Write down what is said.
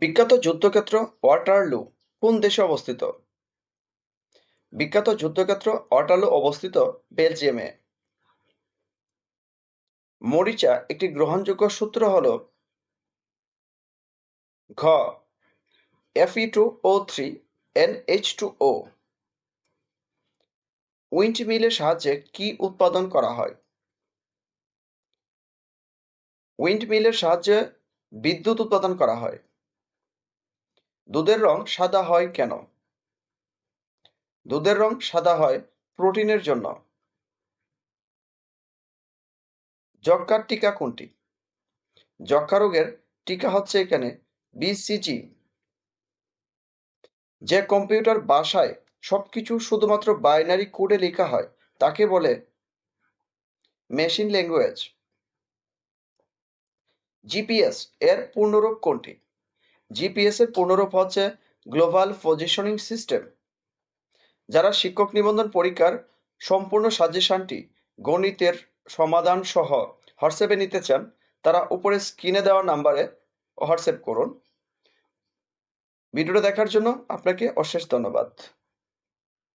বিখ্যাত যুদ্ধক্ষেত্র ওয়াটারলু কোন দেশে অবস্থিত? বিখ্যাত যুদ্ধক্ষেত্র ওয়াটারলু অবস্থিত বেলজিয়ামে। মরিচা একটি গ্রহণযোগ্য সূত্র হল ঘ Fe2O3 NH2O। উইন্ডমিলের সাহায্যে কি উৎপাদন করা হয়? উইন্ডমিলের সাহায্যে বিদ্যুৎ উৎপাদন করা হয়। দুধের রং সাদা হয় কেন? দুধের রং সাদা হয় প্রোটিনের জন্য। যক্ষ্মার টিকা কোনটি? যক্ষ্মা রোগের টিকা হচ্ছে এখানে BCG। যে কম্পিউটার ভাষায় সবকিছু শুধুমাত্র বাইনারি কোডে লেখা হয় তাকে বলে মেশিন ল্যাঙ্গুয়েজ। জিপিএস এর পূর্ণরূপ কোনটি? জিপিএস এর পূর্ণরূপ হচ্ছে গ্লোবাল পজিশনিং সিস্টেম। যারা শিক্ষক নিবন্ধন পরীক্ষার সম্পূর্ণ সাজেশনটি গণিতের সমাধান সহ হোয়াটসঅ্যাপে নিতে চান তারা উপরে স্ক্রিনে দেওয়া নাম্বারে হোয়াটসঅ্যাপ করুন। ভিডিওটা দেখার জন্য আপনাকে অশেষ ধন্যবাদ।